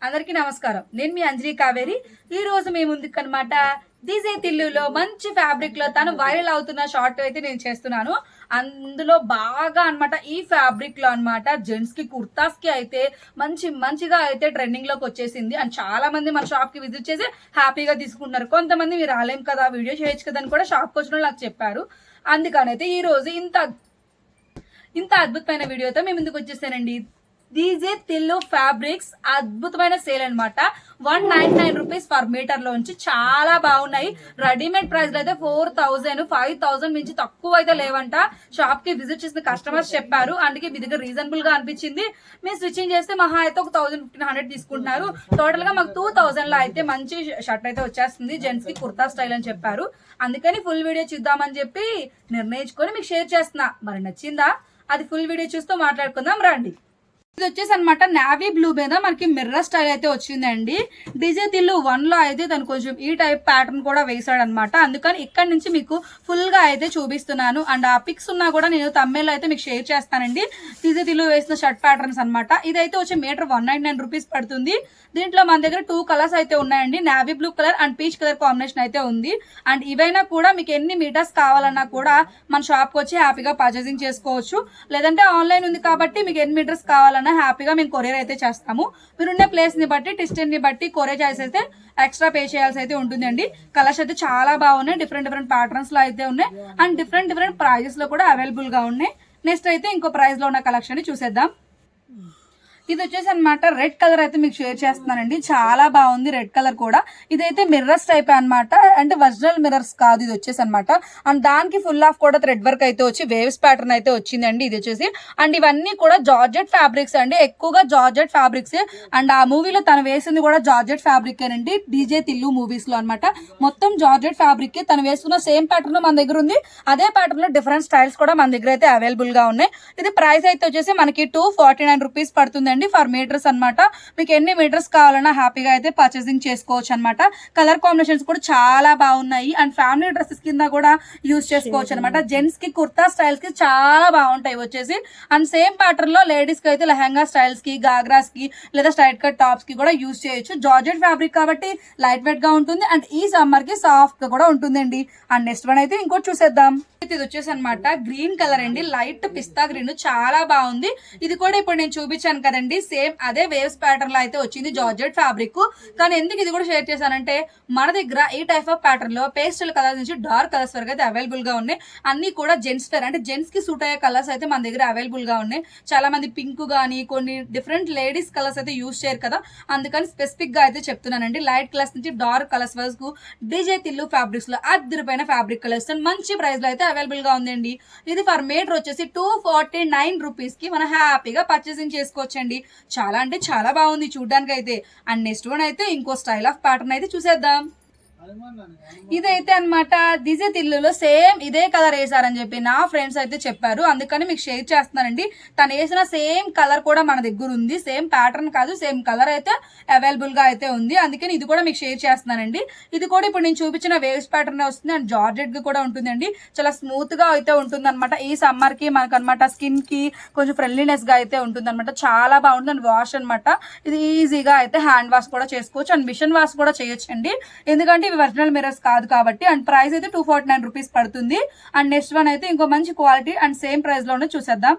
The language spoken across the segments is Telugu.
అందరికీ నమస్కారం. నేను మీ అంజలి కావేరి. ఈ రోజు మీ ముందుకు అన్నమాట డీజే తిల్లులో మంచి ఫ్యాబ్రిక్ లో తను వైరల్ అవుతున్న షార్ట్ అయితే నేను చేస్తున్నాను. అందులో బాగా అన్నమాట ఈ ఫ్యాబ్రిక్ లో అన్నమాట జెంట్స్ కి కుర్తాస్ కి అయితే మంచిగా అయితే ట్రెండింగ్ లోకి వచ్చేసింది. అండ్ చాలా మంది మన షాప్ కి విజిట్ చేసి హ్యాపీగా తీసుకుంటున్నారు. కొంతమంది మీరు రాలేం కదా, వీడియో చేయొచ్చు కదా అని కూడా షాప్ కి వచ్చిన వాళ్ళు నాకు చెప్పారు. అందుకనైతే ఈ రోజు ఇంత అద్భుతమైన వీడియోతో మేము ముందుకు వచ్చేసానండి. డీజే తిల్లు ఫ్యాబ్రిక్స్ అద్భుతమైన సేల్ అనమాట. 199 రూపీస్ పర్ మీటర్ లోంచి చాలా బాగున్నాయి. రెడీమేడ్ ప్రైస్ అయితే 4000 5000 మించి తక్కువ అయితే లేవంట. షాప్ కి విజిట్ చేసిన కస్టమర్స్ చెప్పారు. అందుకే మీ దగ్గర రీజనబుల్ గా అనిపించింది. మీరు స్టిచ్చింగ్ చేస్తే మహా అయితే ఒక 1500 తీసుకుంటున్నారు. టోటల్ గా మాకు 2000 లో అయితే మంచి షర్ట్ అయితే వచ్చేస్తుంది. జెంట్స్ కి కుర్తా స్టైల్ అని చెప్పారు. అందుకని ఫుల్ వీడియో చూద్దామని చెప్పి నిర్ణయించుకొని మీకు షేర్ చేస్తున్నా. మరి నచ్చిందా? అది ఫుల్ వీడియో చూస్తూ మాట్లాడుకుందాం రండి. ఇది వచ్చేసి అనమాట నావీ బ్లూ మీద మనకి మిర్రర్ స్టైల్ అయితే వచ్చిందండి. డీజే తిల్లు 1 లో అయితే తను కొంచెం ఈ టైప్ ప్యాటర్న్ కూడా వేసాడు అనమాట. అందుకని ఇక్కడ నుంచి మీకు ఫుల్ గా అయితే చూపిస్తున్నాను. అండ్ ఆ పిక్స్ ఉన్నా కూడా నేను తమ్మేలో అయితే మీకు షేర్ చేస్తానండి. డీజే తిల్లు వేసిన షర్ట్ ప్యాటర్న్స్ అనమాట. ఇదైతే వచ్చి మీటర్ 199 రూపీస్ పడుతుంది. దీంట్లో మన దగ్గర 2 కలర్స్ అయితే ఉన్నాయండి. Navy blue colour and peach colour combination అయితే ఉంది. అండ్ ఇవైనా కూడా మీకు ఎన్ని మీటర్స్ కావాలన్నా కూడా మన షాప్ కి వచ్చి హ్యాపీగా పర్చేసింగ్ చేసుకోవచ్చు. లేదంటే ఆన్లైన్ ఉంది కాబట్టి మీకు ఎన్ని మీటర్స్ కావాలన్నా హ్యాపీగా మేము కొరియర్ అయితే చేస్తాము. మీరున్న ప్లేస్ ని బట్టి డిస్టెన్స్ ని బట్టి కొరియర్ చార్జెస్ అయితే ఎక్స్ట్రా పే చేయాల్సి అయితే ఉంటుందండి. కలర్స్ అయితే చాలా బాగున్నాయి. డిఫరెంట్ ప్యాటర్న్స్ లో అయితే ఉన్నాయి. అండ్ డిఫరెంట్ ప్రైజెస్ లో కూడా అవైలబుల్ గా ఉన్నాయి. నెక్స్ట్ అయితే ఇంకో ప్రైస్ లో ఉన్న కలెక్షన్ ని చూసేద్దాం. ఇది వచ్చేసి అనమాట రెడ్ కలర్ అయితే మీకు షేర్ చేస్తున్నానండి. చాలా బాగుంది రెడ్ కలర్ కూడా. ఇదైతే మిర్రర్స్ టైప్ అనమాట. అంటే ఒరిజినల్ మిర్రర్స్ కాదు ఇది వచ్చేసి అనమాట. అండ్ దానికి ఫుల్ ఆఫ్ కూడా థ్రెడ్ వర్క్ అయితే వచ్చి వేవ్స్ ప్యాటర్న్ అయితే వచ్చిందండి ఇది వచ్చేసి. అండ్ ఇవన్నీ కూడా జార్జెట్ ఫ్యాబ్రిక్స్ అండి. ఎక్కువగా జార్జెట్ ఫ్యాబ్రిక్స్. అండ్ ఆ మూవీలో తను వేసింది కూడా జార్జెట్ ఫ్యాబ్రిక్ అండి. డీజే తిల్లు మూవీస్ లో అనమాట. మొత్తం జార్జెట్ ఫ్యాబ్రిక్ తను వేసుకున్న సేమ్ ప్యాటర్న్ మన దగ్గర ఉంది. అదే ప్యాటర్న్ లో డిఫరెంట్ స్టైల్స్ కూడా మన దగ్గర అయితే అవైలబుల్ గా ఉన్నాయి. ఇది ప్రైస్ అయితే వచ్చేసి మనకి 249 రూపీస్ పడుతుంది ఫర్ మీటర్స్ అనమాట. మీకు ఎన్ని మీటర్స్ కావాలన్నా హ్యాపీగా అయితే పర్చేసింగ్ చేసుకోవచ్చు అనమాట. కలర్ కాంబినేషన్స్ కూడా చాలా బాగున్నాయి. అండ్ ఫ్యామిలీ డ్రెస్సెస్ కింద కూడా యూజ్ చేసుకోవచ్చు అనమాట. జెంట్స్ కి కుర్తా స్టైల్స్ కి చాలా బాగుంటాయి వచ్చేసి. అండ్ సేమ్ ప్యాటర్న్ లో లేడీస్ కి అయితే లెహంగా స్టైల్స్ కి, గాగ్రాస్ కి లేదా స్ట్రైట్ కట్ టాప్స్ కి కూడా యూజ్ చేయొచ్చు. జార్జెట్ ఫ్యాబ్రిక్ కాబట్టి లైట్ వెయిట్ గా ఉంటుంది. అండ్ ఈ సమ్మర్ కి సాఫ్ట్ గా కూడా ఉంటుందండి. అండ్ నెక్స్ట్ వన్ అయితే ఇంకోటి చూసేద్దాం. ఇది వచ్చేసి అనమాట గ్రీన్ కలర్ అండి. లైట్ పిస్తా గ్రీన్ చాలా బాగుంది. ఇది కూడా ఇప్పుడు నేను చూపించాను కదండి. సేమ్ అదే వేవ్స్ ప్యాటర్న్ లో అయితే వచ్చింది జార్జెట్ ఫ్యాబ్రిక్. కానీ ఎందుకు ఇది కూడా షేర్ చేశానంటే మన దగ్గర ఈ టైప్ ఆఫ్ ప్యాటర్న్ లో పేస్టల్ కలర్స్ నుంచి డార్క్ కలర్స్ వరకు అయితే అవైలబుల్ గా ఉన్నాయి. అన్ని కూడా జెంట్స్ వేర్ అంటే జెంట్స్ కి సూట్ అయ్యే కలర్స్ అయితే మన దగ్గర అవైలబుల్ గా ఉన్నాయి. చాలా మంది పింక్ గానీ కొన్ని డిఫరెంట్ లేడీస్ కలర్స్ అయితే యూజ్ చేయరు కదా, అందుకని స్పెసిఫిక్ గా అయితే చెప్తున్నానండి. లైట్ కలర్స్ నుంచి డార్క్ కలర్స్ వరకు డీజే తిల్లు ఫ్యాబ్రిక్స్ లో అద్దరిపైన ఫ్యాబ్రిక్ కలర్స్ మంచి ప్రైస్ లో అయితే అవైలబుల్ గా ఉందండి. ఇది ఫర్ మీటర్ వచ్చేసి 249 రూపీస్ కి మనం హ్యాపీగా పర్చేసింగ్ చేసుకోవచ్చండి. చాలా అంటే చాలా బాగుంది చూడడానికి అయితే. అండ్ నెక్స్ట్ వన్ అయితే ఇంకో స్టైల్ ఆఫ్ ప్యాటర్న్ అయితే చూసేద్దాం. ఇదైతే అనమాట డీజే తిల్లులో సేమ్ ఇదే కలర్ వేసారని చెప్పి నా ఫ్రెండ్స్ అయితే చెప్పారు. అందుకని మీకు షేర్ చేస్తున్నానండి. తను వేసిన సేమ్ కలర్ కూడా మన దగ్గర ఉంది. సేమ్ ప్యాటర్న్ కాదు, సేమ్ కలర్ అయితే అవైలబుల్ గా అయితే ఉంది. అందుకని ఇది కూడా మీకు షేర్ చేస్తున్నానండి. ఇది కూడా ఇప్పుడు నేను చూపించిన వేవ్స్ ప్యాటర్న్ వస్తుంది. అండ్ జార్జెట్ గా కూడా ఉంటుందండి. చాలా స్మూత్ గా అయితే ఉంటుంది అనమాట. ఈ సమ్మర్ కి మనకు అనమాట స్కిన్ కి కొంచెం ఫ్రెండ్లీనెస్ గా అయితే ఉంటుంది అనమాట. చాలా బాగుంటుంది. అండ్ వాష్ అనమాట. ఇది ఈజీగా అయితే హ్యాండ్ వాష్ కూడా చేసుకోవచ్చు. అండ్ మిషన్ వాష్ కూడా చేయొచ్చు అండి. ఎందుకంటే ఒరిజినల్ మిర్రర్స్ కాదు కాబట్టి. అండ్ ప్రైస్ అయితే 249 రూపీస్ పడుతుంది. అండ్ నెక్స్ట్ వన్ అయితే ఇంకో మంచి క్వాలిటీ అండ్ సేమ్ ప్రైస్ లోనే చూసేద్దాం.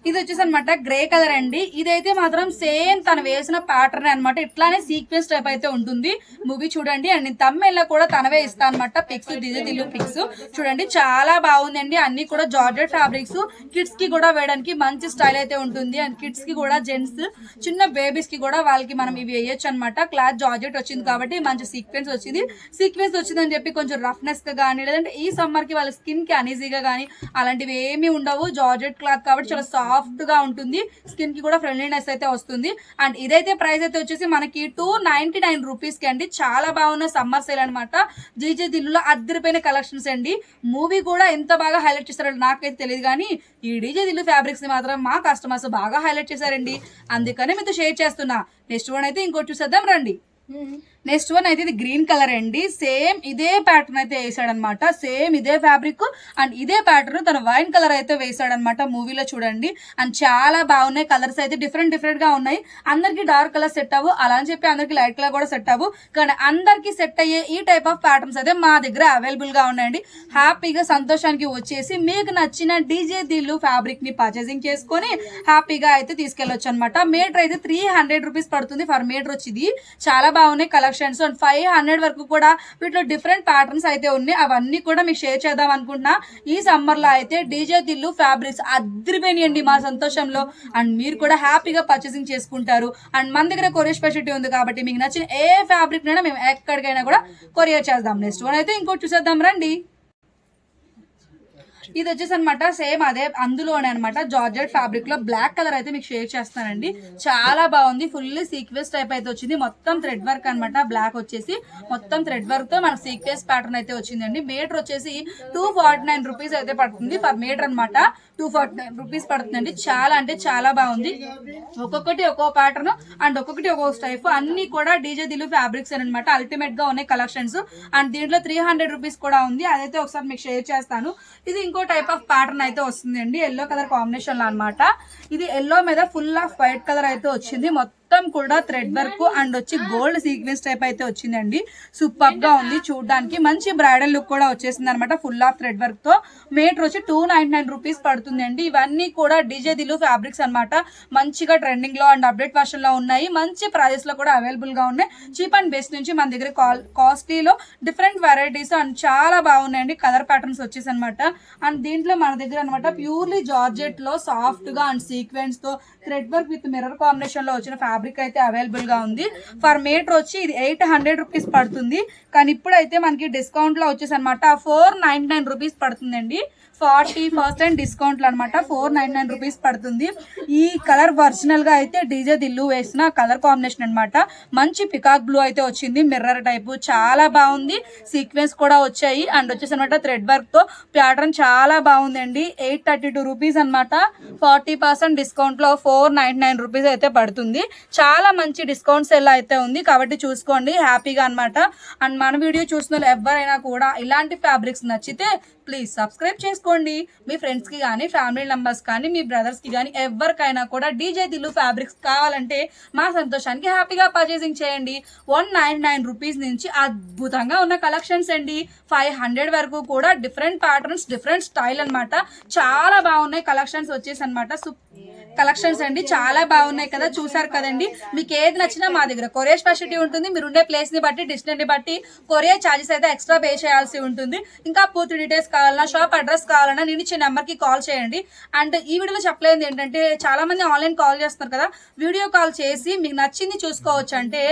ఇది వచ్చేసి అనమాట గ్రే కలర్ అండి. ఇదైతే మాత్రం సేమ్ తను వేసిన ప్యాటర్న్ అనమాట. ఇట్లానే సీక్వెన్స్ టైప్ అయితే ఉంటుంది. మూవీ చూడండి. అండ్ నేను తమ్మెల్లో కూడా తనవే ఇస్తాను అనమాట. పిక్స్ డీజే తిల్లు పిక్స్ చూడండి. చాలా బాగుందండి. అన్ని కూడా జార్జెట్ ఫ్యాబ్రిక్స్. కిడ్స్ కి కూడా వేయడానికి మంచి స్టైల్ అయితే ఉంటుంది. అండ్ కిడ్స్ కి కూడా జెంట్స్ చిన్న బేబీస్ కి కూడా వాళ్ళకి మనం ఇవి వేయొచ్చు అనమాట. క్లాత్ జార్జెట్ వచ్చింది కాబట్టి మంచి సీక్వెన్స్ వచ్చింది. సీక్వెన్స్ వచ్చిందని చెప్పి కొంచెం రఫ్నెస్ గా కానీ లేదంటే ఈ సమ్మర్ కి వాళ్ళ స్కిన్ కి అనీజీగా కానీ అలాంటివి ఏమీ ఉండవు. జార్జెట్ క్లాత్ కాబట్టి చాలా సాఫ్ట్ గా ఉంటుంది. స్కిన్ కి కూడా ఫ్రెండ్లీనెస్ అయితే వస్తుంది. అండ్ ఇదైతే ప్రైస్ అయితే వచ్చేసి మనకి 299 రూపీస్ కి అండి. చాలా బాగున్న సమ్మర్ సేల్ అనమాట. డీజే తిల్లులో అద్దరిపోయిన కలెక్షన్స్ అండి. మూవీ కూడా ఎంత బాగా హైలైట్ చేస్తారో నాకైతే తెలియదు కానీ ఈ డీజే తిల్లు ఫ్యాబ్రిక్స్ ని మాత్రం మా కస్టమర్స్ బాగా హైలైట్ చేశారండి. అందుకనే మీతో షేర్ చేస్తున్నా. నెక్స్ట్ వన్ అయితే ఇంకోటి చూసేద్దాం రండి. నెక్స్ట్ వన్ అయితే ఇది గ్రీన్ కలర్ అండి. సేమ్ ఇదే ప్యాటర్న్ అయితే వేసాడనమాట. సేమ్ ఇదే ఫ్యాబ్రిక్ అండ్ ఇదే ప్యాటర్న్ తన వైన్ కలర్ అయితే వేసాడనమాట మూవీలో చూడండి. అండ్ చాలా బాగున్నాయి. కలర్స్ అయితే డిఫరెంట్ గా ఉన్నాయి. అందరికి డార్క్ కలర్ సెట్ అవ్వు, అలా అని చెప్పి అందరికి లైట్ కలర్ కూడా సెట్ అవ్వు. కానీ అందరికి సెట్ అయ్యే ఈ టైప్ ఆఫ్ ప్యాటర్న్స్ అయితే మా దగ్గర అవైలబుల్ గా ఉన్నాయండి. హ్యాపీగా సంతోషానికి వచ్చేసి మీకు నచ్చిన డీజే దిల్లు ఫ్యాబ్రిక్ ని పర్చేసింగ్ చేసుకొని హ్యాపీగా అయితే తీసుకెళ్లొచ్చు అనమాట. మీటర్ అయితే 300 రూపీస్ పడుతుంది ఫర్ మీటర్ వచ్చింది. చాలా బాగున్నాయి కలెక్షన్స్. అండ్ 500 వరకు కూడా వీటిలో డిఫరెంట్ ప్యాటర్న్స్ అయితే ఉన్నాయి. అవన్నీ కూడా మీకు షేర్ చేద్దాం అనుకుంటున్నా. ఈ సమ్మర్ లో అయితే డీజే దిల్లు ఫ్యాబ్రిక్స్ అద్రిపోయినాయండి మా సంతోషంలో. అండ్ మీరు కూడా హ్యాపీగా పర్చేసింగ్ చేసుకుంటారు. అండ్ మన దగ్గర కొరియర్ స్పెషాలిటీ ఉంది కాబట్టి మీకు నచ్చిన ఏ ఫ్యాబ్రిక్ అయినా మేము ఎక్కడికైనా కూడా కొరియర్ చేద్దాం. నెక్స్ట్ వన్ అయితే ఇంకోటి చూసేద్దాం రండి. ఇది వచ్చేసి అనమాట సేమ్ అదే అందులోనే అనమాట జార్జెట్ ఫ్యాబ్రిక్ లో బ్లాక్ కలర్ అయితే మీకు షేర్ చేస్తానండి. చాలా బాగుంది. ఫుల్ సీక్వెన్స్ టైప్ అయితే వచ్చింది. మొత్తం థ్రెడ్ వర్క్ అనమాట. బ్లాక్ వచ్చేసి మొత్తం థ్రెడ్ వర్క్ తో మనకు సీక్వెన్స్ ప్యాటర్న్ అయితే వచ్చిందండి. మీటర్ వచ్చేసి 249 రూపీస్ అయితే పడుతుంది ఫర్ మీటర్ అనమాట. 249 రూపీస్ పడుతుందండి. చాలా అంటే చాలా బాగుంది. ఒక్కొక్కటి ఒక్కో ప్యాటర్న్ అండ్ ఒక్కొక్కటి ఒక్కొక్క స్టైప్ అన్ని కూడా డీజే దిల్లు ఫ్యాబ్రిక్స్ అనమాట. అల్టిమేట్ గా ఉన్నాయి కలెక్షన్స్. అండ్ దీంట్లో 300 రూపీస్ కూడా ఉంది. అదైతే ఒకసారి మీకు షేర్ చేస్తాను. ఇది ఇంకో టైప్ ఆఫ్ ప్యాటర్న్ అయితే వస్తుందండి. ఎల్లో కలర్ కాంబినేషన్ లో అనమాట. ఇది ఎల్లో మీద ఫుల్ ఆఫ్ వైట్ కలర్ అయితే వచ్చింది. మొత్తం కూడా థ్రెడ్ వర్క్ అండ్ వచ్చి గోల్డ్ సీక్వెన్స్ టైప్ అయితే వచ్చిందండి. సూపర్ గా ఉంది చూడడానికి. మంచి బ్రైడల్ లుక్ కూడా వచ్చేసింది అనమాట. ఫుల్ ఆఫ్ థ్రెడ్ వర్క్ తో మీటర్ వచ్చి 299 రూపీస్ పడుతుంది అండి. ఇవన్నీ కూడా డీజే దిల్లు ఫ్యాబ్రిక్స్ అనమాట. మంచిగా ట్రెండింగ్ లో అండ్ అప్డేట్ వర్షన్ లో ఉన్నాయి. మంచి ప్రైజెస్ లో కూడా అవైలబుల్ గా ఉన్నాయి. చీప్ అండ్ బెస్ట్ నుంచి మన దగ్గర కాస్ట్లీలో డిఫరెంట్ వెరైటీస్ అండ్ చాలా బాగున్నాయండి. కలర్ ప్యాటర్న్స్ వచ్చేసి అనమాట. అండ్ దీంట్లో మన దగ్గర అనమాట ప్యూర్లీ జార్జెట్ లో సాఫ్ట్ గా అండ్ సీక్వెన్స్ తో thread work with mirror combination లో వచ్చిన ఫ్యాబ్రిక్ అయితే అవైలబుల్ గా ఉంది. ఫర్ మీటర్ వచ్చి ఇది 800 రూపీస్ పడుతుంది. కానీ ఇప్పుడైతే మనకి డిస్కౌంట్ లో వచ్చేసి అనమాట 499 రూపీస్ పడుతుందండి. 40% డిస్కౌంట్లు అనమాట. 499 రూపీస్ పడుతుంది. ఈ కలర్ ఒరిజినల్ గా అయితే డీజే దిల్లు వేసిన కలర్ కాంబినేషన్ అనమాట. మంచి పికాక్ బ్లూ అయితే వచ్చింది. మిర్రర్ టైప్ చాలా బాగుంది. సీక్వెన్స్ కూడా వచ్చాయి అండ్ వచ్చేసి అనమాట థ్రెడ్ వర్క్ తో ప్యాటర్న్ చాలా బాగుందండి. 832 రూపీస్ అనమాట. 40% డిస్కౌంట్ లో 499 రూపీస్ అయితే పడుతుంది. చాలా మంచి డిస్కౌంట్ సెల్ అయితే ఉంది కాబట్టి చూసుకోండి హ్యాపీగా అనమాట. అండ్ మన వీడియో చూసిన ఎవరైనా కూడా ఇలాంటి ఫ్యాబ్రిక్స్ నచ్చితే ప్లీజ్ సబ్స్క్రైబ్ చేసుకోండి. మీ ఫ్రెండ్స్ కి కానీ ఫ్యామిలీ మెంబర్స్ కానీ మీ బ్రదర్స్ కి కానీ ఎవరికైనా కూడా డీజే దిల్లు ఫ్యాబ్రిక్స్ కావాలంటే మా సంతోషానికి హ్యాపీగా పర్చేసింగ్ చేయండి. 199 రూపీస్ నుంచి అద్భుతంగా ఉన్న కలెక్షన్స్ అండి. 500 వరకు కూడా డిఫరెంట్ ప్యాటర్న్స్ డిఫరెంట్ స్టైల్ అనమాట. చాలా బాగున్నాయి కలెక్షన్స్ వచ్చేసి అనమాట. కలెక్షన్స్ అండి చాలా బాగున్నాయి కదా. చూసారు కదండి. మీకు ఏది నచ్చినా మా దగ్గర కొరియర్ స్పెషాలిటీ ఉంటుంది. మీరు ఉండే ప్లేస్ ని బట్టి డిస్టెన్స్ ని బట్టి కొరియర్ ఛార్జెస్ అయితే ఎక్స్ట్రా పే చేయాల్సి ఉంటుంది. ఇంకా పూర్తి డీటెయిల్స్ కావాలన్నా షాప్ అడ్రస్ కావాలన్నా నేను ఇచ్చే నెంబర్ కి కాల్ చేయండి. అండ్ ఈ వీడియోలో చెప్పలేదు ఏంటంటే చాలా మంది ఆన్లైన్ కాల్ చేస్తున్నారు కదా. వీడియో కాల్ చేసి మీకు నచ్చింది చూసుకోవచ్చు. అంటే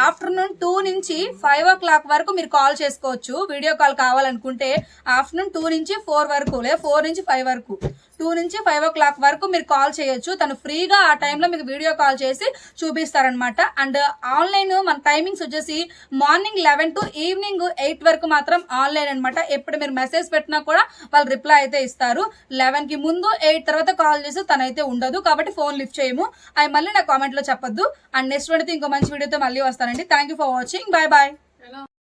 ఆఫ్టర్నూన్ 2 నుంచి 5 o'clock వరకు మీరు కాల్ చేసుకోవచ్చు. వీడియో కాల్ కావాలనుకుంటే ఆఫ్టర్నూన్ 2 నుంచి 4 వరకు లేదా 4 నుంచి 5 వరకు 2 నుంచి 5 o'clock వరకు మీరు కాల్ చేయొచ్చు. తను ఫ్రీగా ఆ టైంలో మీకు వీడియో కాల్ చేసి చూపిస్తారనమాట. అండ్ ఆన్లైన్ మన టైమింగ్స్ వచ్చేసి మార్నింగ్ 11 to ఈవినింగ్ 8 వరకు మాత్రం ఆన్లైన్ అనమాట. ఎప్పుడు మీరు మెసేజ్ పెట్టినా కూడా వాళ్ళు రిప్లై అయితే ఇస్తారు. 11 కి ముందు 8 తర్వాత కాల్ చేసి తనైతే ఉండదు కాబట్టి ఫోన్ లిఫ్ట్ చేయము. అవి మళ్ళీ నా కామెంట్ లో చెప్పొద్దు. అండ్ నెక్స్ట్ వీడియోతో ఇంకో మంచి వీడియోతో మళ్ళీ వస్తానండి. Thank you for watching. Bye bye.